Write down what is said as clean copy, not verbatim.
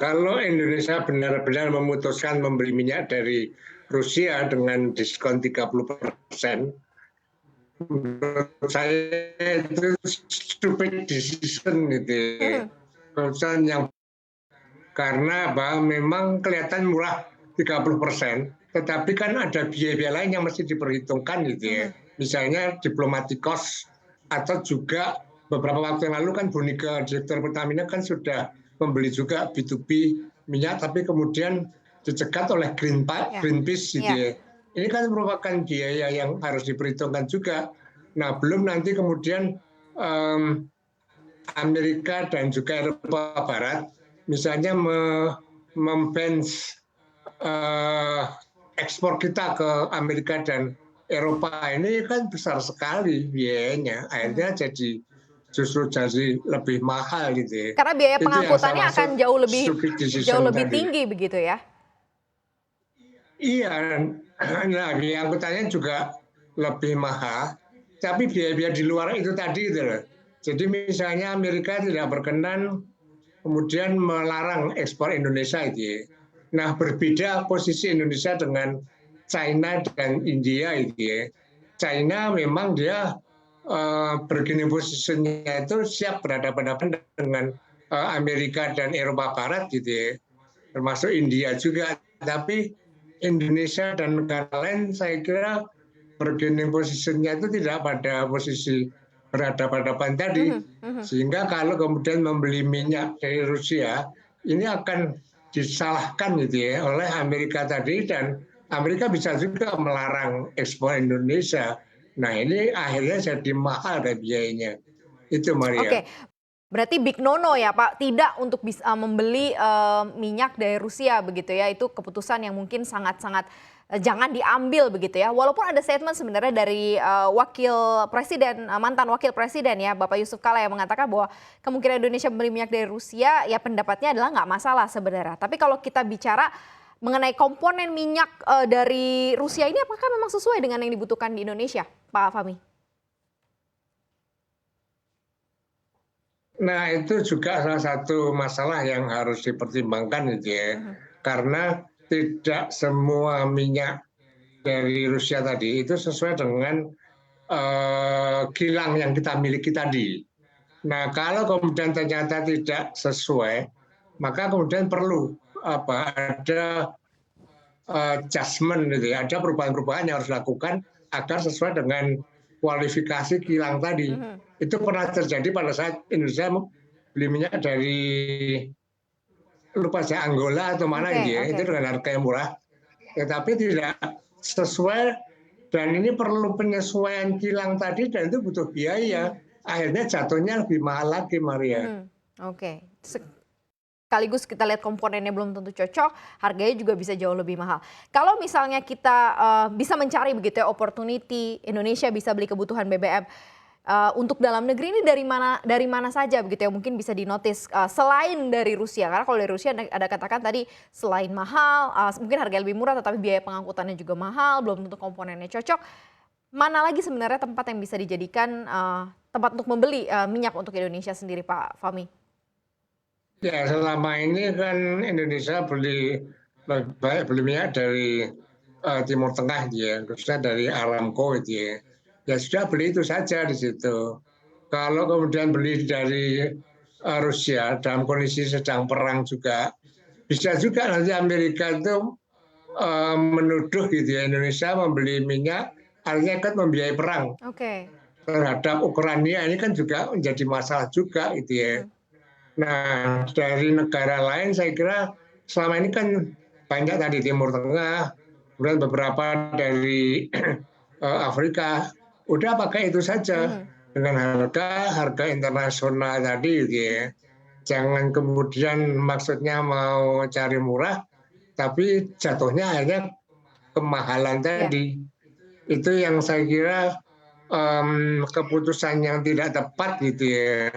Kalau Indonesia benar-benar memutuskan membeli minyak dari Rusia dengan diskon 30%, menurut saya itu stupid decision gitu ya. Mhm, Keputusan yang karena memang kelihatan murah 30%, tetapi kan ada biaya-biaya lain yang mesti diperhitungkan gitu ya. mhm. Misalnya diplomatic cost, atau juga beberapa waktu yang lalu kan Bonika, Direktur Pertamina kan sudah membeli juga B2B minyak, tapi kemudian dicegat oleh Ya, Greenpeace gitu ya. ya. Ini kan merupakan biaya yang harus diperhitungkan juga. Nah, belum nanti kemudian um, Amerika dan juga Eropa Barat misalnya membench ekspor kita ke Amerika dan Eropa ini kan besar sekali biayanya, Mhm. akhirnya justru jadi lebih mahal gitu ya. Karena biaya Itu yang saya pengangkutannya akan maksud stupid jauh decision lebih tadi. tinggi begitu ya? Iya, nah biaya angkutannya juga lebih mahal, tapi biaya-biaya di luar itu tadi itu loh. Jadi misalnya Amerika tidak berkenan kemudian melarang ekspor Indonesia itu ya. Nah, berbeda posisi Indonesia dengan China dan India itu ya. China memang dia bergening posisinya itu siap berhadapan-hadapan dengan Amerika dan Eropa Barat gitu ya, termasuk India juga. Tapi Indonesia dan negara lain saya kira bergening posisinya itu tidak pada posisi berhadapan-hadapan tadi. Mhm, mhm. Sehingga kalau kemudian membeli minyak dari Rusia, ini akan disalahkan gitu ya oleh Amerika tadi, dan Amerika bisa juga melarang ekspor Indonesia. Nah ini akhirnya jadi mahal deh biayanya. Itu Maria. Oke, berarti big no-no ya Pak, tidak untuk bisa membeli, minyak dari Rusia begitu ya, itu keputusan yang mungkin sangat-sangat, jangan diambil begitu ya. Walaupun ada statement sebenarnya dari, wakil presiden, mantan wakil presiden ya, Bapak Yusuf Kala yang mengatakan bahwa kemungkinan Indonesia membeli minyak dari Rusia, ya pendapatnya adalah nggak masalah sebenarnya. Tapi kalau kita bicara mengenai komponen minyak, dari Rusia ini apakah memang sesuai dengan yang dibutuhkan di Indonesia, Pak Fahmi? Nah itu juga salah satu masalah yang harus dipertimbangkan gitu ya. Mhm, Karena tidak semua minyak dari Rusia tadi itu sesuai dengan kilang yang kita miliki tadi. Nah, kalau kemudian ternyata tidak sesuai, maka kemudian perlu ada adjustment gitu ya, ada perubahan-perubahan yang harus dilakukan agar sesuai dengan kualifikasi kilang tadi. mhm. Itu pernah terjadi pada saat Indonesia beli minyak dari lupa saya Angola atau mana Oke, gitu ya, itu oke. dengan harga yang murah, tetapi tidak sesuai, dan ini perlu penyesuaian kilang tadi dan itu butuh biaya. Mhm, Akhirnya jatuhnya lebih mahal lagi, Maria. mhm. Oke. Sekaligus kita lihat komponennya belum tentu cocok, harganya juga bisa jauh lebih mahal. Kalau misalnya kita, bisa mencari begitu ya opportunity, Indonesia bisa beli kebutuhan BBM, untuk dalam negeri ini dari mana saja begitu ya mungkin bisa dinotis, selain dari Rusia? Karena kalau dari Rusia ada katakan tadi selain mahal, mungkin harga lebih murah tetapi biaya pengangkutannya juga mahal, belum tentu komponennya cocok. Mana lagi sebenarnya tempat yang bisa dijadikan, tempat untuk membeli, minyak untuk Indonesia sendiri Pak Fahmi? Ya, selama ini kan Indonesia beli minyak dari Timur Tengah gitu ya, khususnya dari Aramco gitu ya. Ya sudah beli itu saja di situ. Kalau kemudian beli dari Rusia dalam kondisi sedang perang juga, bisa juga nanti Amerika itu menuduh gitu ya Indonesia membeli minyak artinya kan membiayai perang Oke. terhadap Ukraina, ini kan juga menjadi masalah juga gitu ya. Mhm, Nah, dari negara lain saya kira selama ini kan banyak tadi Timur Tengah, kemudian beberapa dari Afrika, udah pakai itu saja mhm. dengan harga harga internasional tadi gitu ya. Jangan kemudian maksudnya mau cari murah, tapi jatuhnya akhirnya kemahalan Iya. tadi. Itu yang saya kira keputusan yang tidak tepat gitu ya.